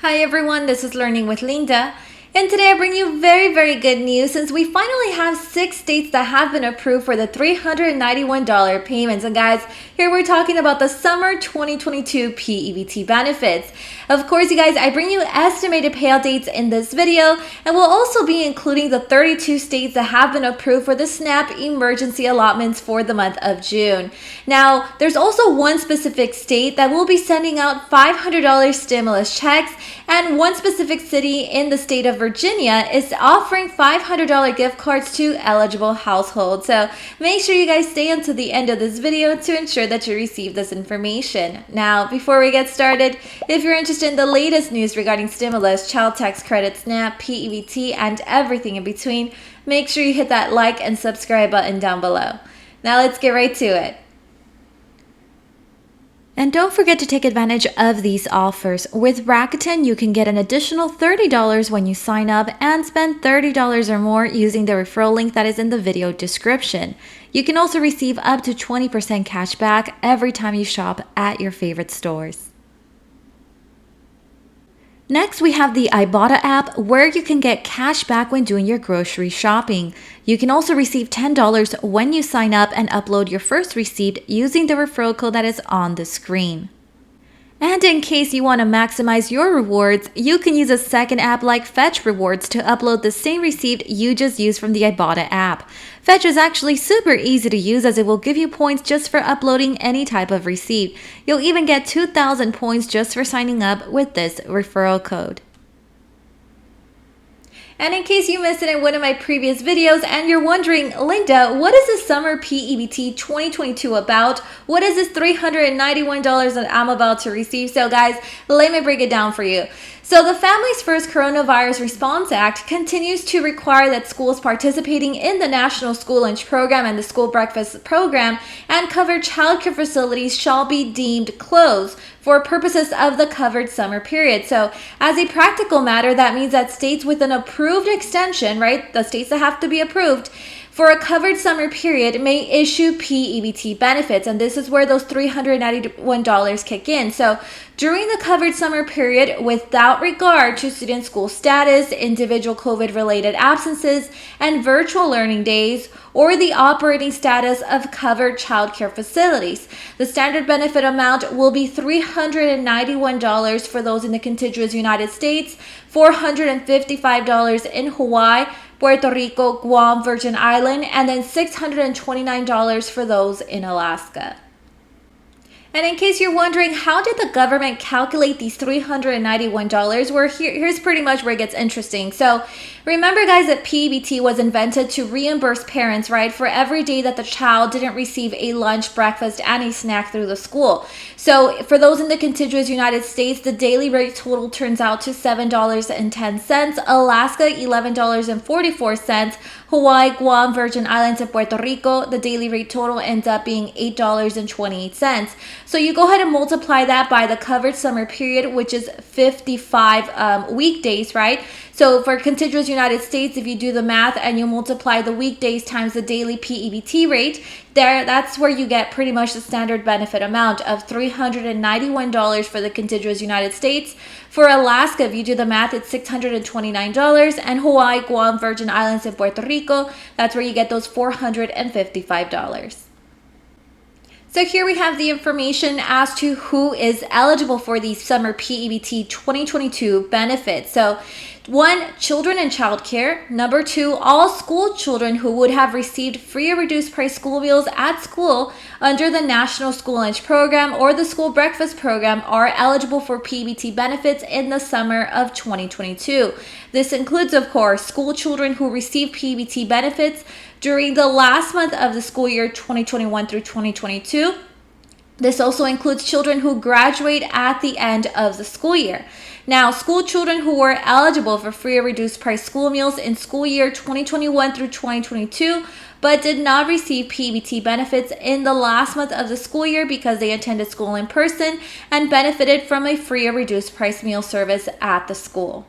Hi everyone, this is Learning with Linda, and today I bring you very good news since we finally have 6 states that have been approved for the $391 payments. And guys, here we're talking about the summer 2022 P-EBT benefits. Of course, you guys, I bring you estimated payout dates in this video, and we'll also be including the 32 states that have been approved for the SNAP emergency allotments for the month of June. Now, there's also one specific state that will be sending out $500 stimulus checks, and one specific city in the state of Virginia is offering $500 gift cards to eligible households. So make sure you guys stay until the end of this video to ensure that you receive this information. Now, before we get started, if you're interested in the latest news regarding stimulus, child tax credit, SNAP, P-EBT, and everything in between, make sure you hit that like and subscribe button down below. Now let's get right to it. And don't forget to take advantage of these offers. With Rakuten, you can get an additional $30 when you sign up and spend $30 or more using the referral link that is in the video description. You can also receive up to 20% cash back every time you shop at your favorite stores. Next, we have the Ibotta app where you can get cash back when doing your grocery shopping. You can also receive $10 when you sign up and upload your first receipt using the referral code that is on the screen. And in case you want to maximize your rewards, you can use a second app like Fetch Rewards to upload the same receipt you just used from the Ibotta app. Fetch is actually super easy to use as it will give you points just for uploading any type of receipt. You'll even get 2,000 points just for signing up with this referral code. And in case you missed it in one of my previous videos and you're wondering, Linda, what is the summer P-EBT 2022 about? What is this $391 that I'm about to receive? So guys, let me break it down for you. So the Families First Coronavirus Response Act continues to require that schools participating in the National School Lunch Program and the School Breakfast Program and covered childcare facilities shall be deemed closed for purposes of the covered summer period. So as a practical matter, that means that states with an approved extension, right, the states that have to be approved, for a covered summer period may issue P-EBT benefits, and this is where those $391 kick in. So during the covered summer period, without regard to student school status, individual COVID-related absences, and virtual learning days, or the operating status of covered childcare facilities, the standard benefit amount will be $391 for those in the contiguous United States, $455 in Hawaii, Puerto Rico, Guam, Virgin Island, and then $629 for those in Alaska. And in case you're wondering, how did the government calculate these $391? Well, here's pretty much where it gets interesting. So remember, guys, that P-EBT was invented to reimburse parents, right, for every day that the child didn't receive a lunch, breakfast, and a snack through the school. So for those in the contiguous United States, the daily rate total turns out to $7.10, Alaska $11.44, Hawaii, Guam, Virgin Islands, and Puerto Rico, the daily rate total ends up being $8.28. So you go ahead and multiply that by the covered summer period, which is 55 weekdays, right? So for contiguous United States, if you do the math and you multiply the weekdays times the daily P-EBT rate, that's where you get pretty much the standard benefit amount of $391 for the contiguous United States. For Alaska, if you do the math, it's $629, and Hawaii, Guam, Virgin Islands, and Puerto Rico, that's where you get those $455. So here we have the information as to who is eligible for these summer P-EBT 2022 benefits. So 1, children in childcare. Number 2, all school children who would have received free or reduced price school meals at school under the National School Lunch Program or the School Breakfast Program are eligible for P-EBT benefits in the summer of 2022. This includes, of course, school children who receive P-EBT benefits during the last month of the school year 2021 through 2022. This also includes children who graduate at the end of the school year. Now, school children who were eligible for free or reduced price school meals in school year 2021 through 2022 but did not receive P-EBT benefits in the last month of the school year because they attended school in person and benefited from a free or reduced price meal service at the school.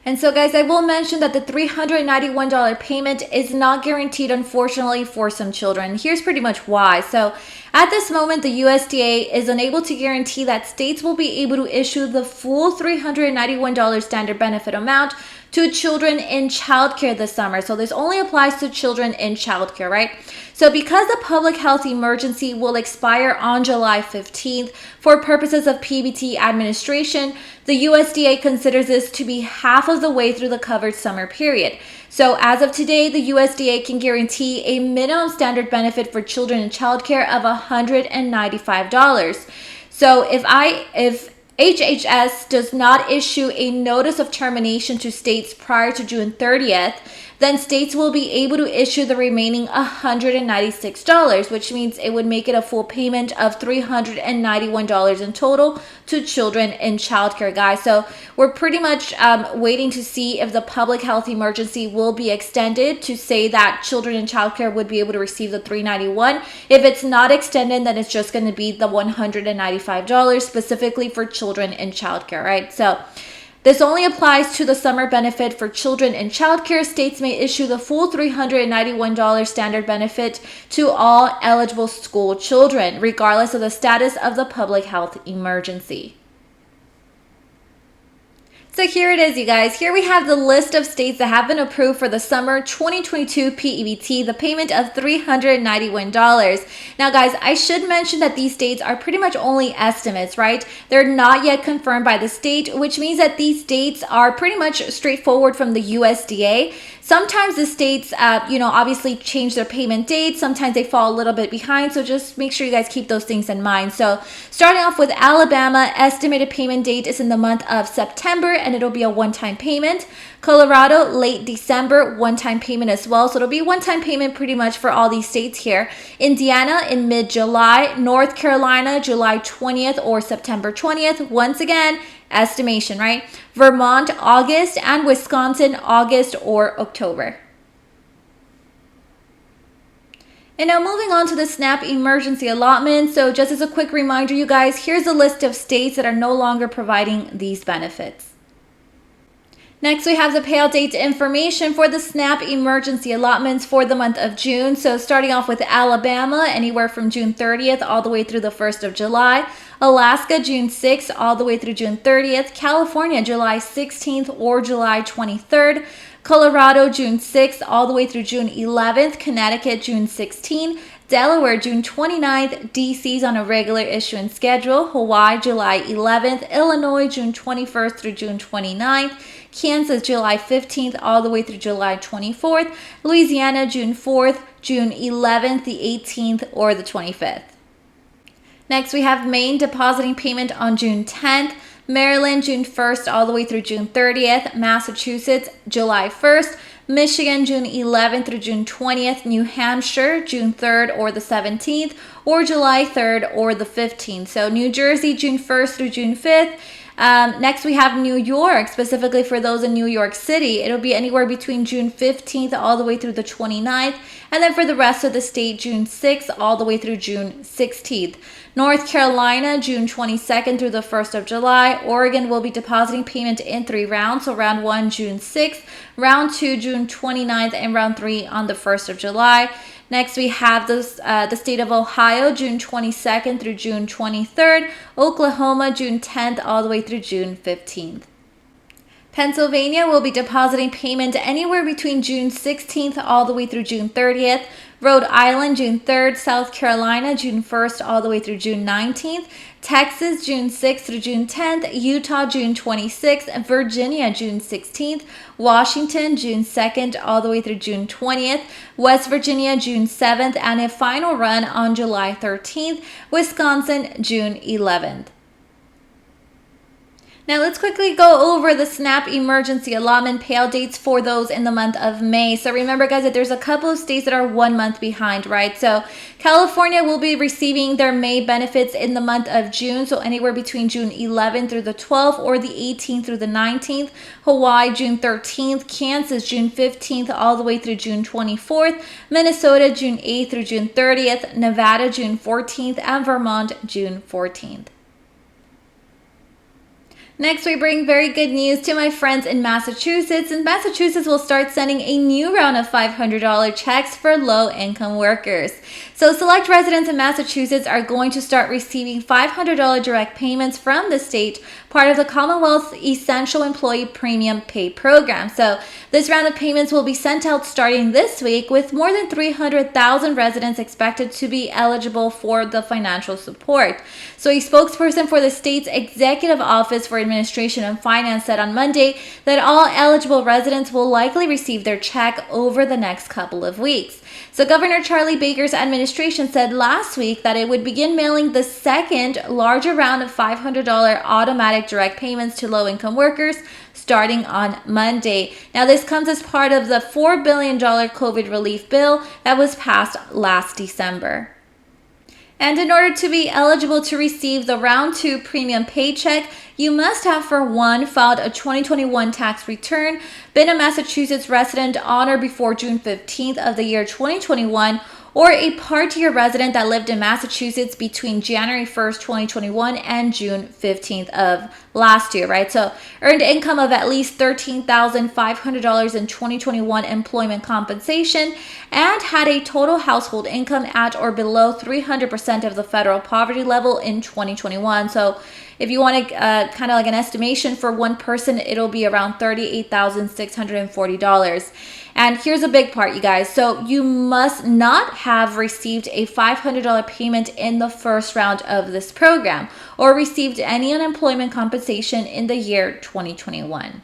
And so guys, I will mention that the $391 payment is not guaranteed, unfortunately, for some children. Here's pretty much why. So at this moment, the USDA is unable to guarantee that states will be able to issue the full $391 standard benefit amount to children in childcare this summer. So this only applies to children in childcare, right? So because the public health emergency will expire on July 15th for purposes of P-EBT administration, the USDA considers this to be half of the way through the covered summer period. So as of today, the USDA can guarantee a minimum standard benefit for children in childcare of $195. So if HHS does not issue a notice of termination to states prior to June 30th, then states will be able to issue the remaining $196, which means it would make it a full payment of $391 in total to children in childcare, guys. So we're pretty much waiting to see if the public health emergency will be extended to say that children in childcare would be able to receive the $391. If it's not extended, then it's just going to be the $195 specifically for children in childcare, right? So this only applies to the summer benefit for children in childcare. States may issue the full $391 standard benefit to all eligible school children, regardless of the status of the public health emergency. So here it is, you guys. Here we have the list of states that have been approved for the summer 2022 P-EBT, the payment of $391. Now, guys, I should mention that these states are pretty much only estimates, right? They're not yet confirmed by the state, which means that these dates are pretty much straightforward from the USDA. Sometimes the states, obviously change their payment dates. Sometimes they fall a little bit behind. So just make sure you guys keep those things in mind. So starting off with Alabama, estimated payment date is in the month of September, and it'll be a one-time payment. Colorado, late December, one-time payment as well. So it'll be one-time payment pretty much for all these states here. Indiana in mid-July. North Carolina, July 20th or September 20th. Once again, estimation, right? Vermont, August, and Wisconsin, August or October. And now moving on to the SNAP emergency allotment. So just as a quick reminder, you guys, here's a list of states that are no longer providing these benefits. Next, we have the payout date information for the SNAP emergency allotments for the month of June. So starting off with Alabama, anywhere from June 30th all the way through the 1st of July. Alaska, June 6th all the way through June 30th. California, July 16th or July 23rd. Colorado, June 6th all the way through June 11th. Connecticut, June 16th. Delaware, June 29th, DC's on a regular issuance schedule. Hawaii, July 11th. Illinois, June 21st through June 29th. Kansas, July 15th all the way through July 24th. Louisiana, June 4th, June 11th, the 18th, or the 25th. Next, we have Maine depositing payment on June 10th. Maryland, June 1st all the way through June 30th. Massachusetts, July 1st. Michigan, June 11th through June 20th. New Hampshire, June 3rd or the 17th, or July 3rd or the 15th. So New Jersey, June 1st through June 5th. Next, we have New York, specifically for those in New York City. It'll be anywhere between June 15th all the way through the 29th. And then for the rest of the state, June 6th all the way through June 16th. North Carolina, June 22nd through the 1st of July. Oregon will be depositing payment in 3 rounds. So round 1, June 6th, round 2, June 29th, and round 3 on the 1st of July. Next, we have the state of Ohio, June 22nd through June 23rd. Oklahoma, June 10th all the way through June 15th. Pennsylvania will be depositing payment anywhere between June 16th all the way through June 30th. Rhode Island, June 3rd. South Carolina, June 1st all the way through June 19th. Texas, June 6th through June 10th. Utah, June 26th. Virginia, June 16th. Washington, June 2nd all the way through June 20th. West Virginia, June 7th. And a final run on July 13th. Wisconsin, June 11th. Now let's quickly go over the SNAP emergency allotment payout dates for those in the month of May. So remember, guys, that there's a couple of states that are 1 month behind, right? So California will be receiving their May benefits in the month of June. So anywhere between June 11th through the 12th or the 18th through the 19th. Hawaii, June 13th. Kansas, June 15th all the way through June 24th. Minnesota, June 8th through June 30th. Nevada, June 14th. And Vermont, June 14th. Next, we bring very good news to my friends in Massachusetts, and Massachusetts will start sending a new round of $500 checks for low-income workers. So select residents in Massachusetts are going to start receiving $500 direct payments from the state, part of the Commonwealth's Essential Employee Premium Pay Program. So this round of payments will be sent out starting this week, with more than 300,000 residents expected to be eligible for the financial support. So a spokesperson for the state's Executive Office for Administration and Finance said on Monday that all eligible residents will likely receive their check over the next couple of weeks. So Governor Charlie Baker's administration said last week that it would begin mailing the second larger round of $500 automatic direct payments to low-income workers starting on Monday. Now, this comes as part of the $4 billion COVID relief bill that was passed last December. And in order to be eligible to receive the round 2 premium paycheck, you must have, for one, filed a 2021 tax return, been a Massachusetts resident on or before June 15th of the year 2021, or a part-year resident that lived in Massachusetts between January 1st, 2021 and June 15th of last year, right? So earned income of at least $13,500 in 2021 employment compensation, and had a total household income at or below 300% of the federal poverty level in 2021. So if you want to kind of like an estimation for one person, it'll be around $38,640. And here's a big part, you guys. So you must not have received a $500 payment in the first round of this program, or received any unemployment compensation in the year 2021.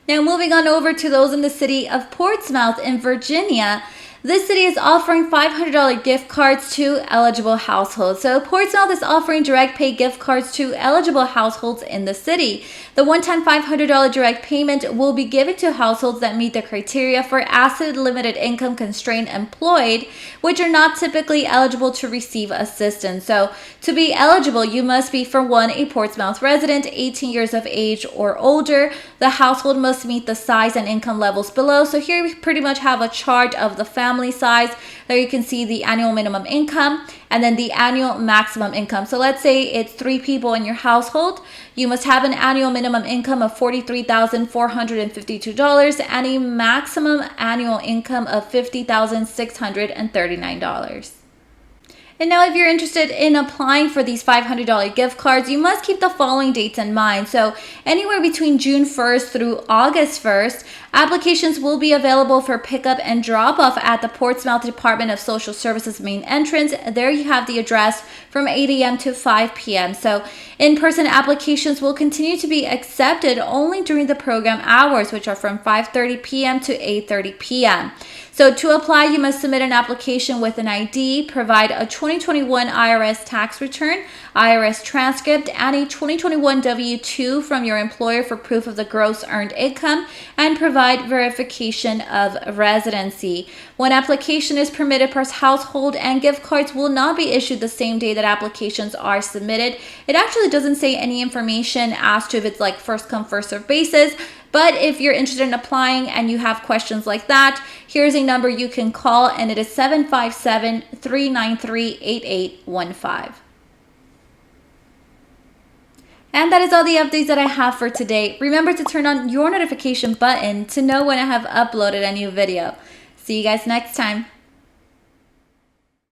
Now, moving on over to those in the city of Portsmouth in Virginia. This city is offering $500 gift cards to eligible households. So Portsmouth is offering direct pay gift cards to eligible households in the city. The one-time $500 direct payment will be given to households that meet the criteria for asset limited income constraint employed, which are not typically eligible to receive assistance. So to be eligible, you must be, for one, a Portsmouth resident, 18 years of age or older. The household must meet the size and income levels below. So here we pretty much have a chart of the family size. There you can see the annual minimum income and then the annual maximum income. So let's say it's 3 people in your household. You must have an annual minimum income of $43,452 and a maximum annual income of $50,639. And now, if you're interested in applying for these $500 gift cards, you must keep the following dates in mind. So anywhere between June 1st through August 1st, applications will be available for pickup and drop-off at the Portsmouth Department of Social Services main entrance. There you have the address, from 8 a.m. to 5 p.m. So in-person applications will continue to be accepted only during the program hours, which are from 5:30 p.m. to 8:30 p.m. So to apply, you must submit an application with an ID, provide a 2021 IRS tax return, IRS transcript, and a 2021 W-2 from your employer for proof of the gross earned income, and provide verification of residency. One application is permitted per household, and gift cards will not be issued the same day that applications are submitted. It actually doesn't say any information as to if it's like first come, first served basis. But if you're interested in applying and you have questions like that, here's a number you can call, and it is 757-393-8815. And that is all the updates that I have for today. Remember to turn on your notification button to know when I have uploaded a new video. See you guys next time.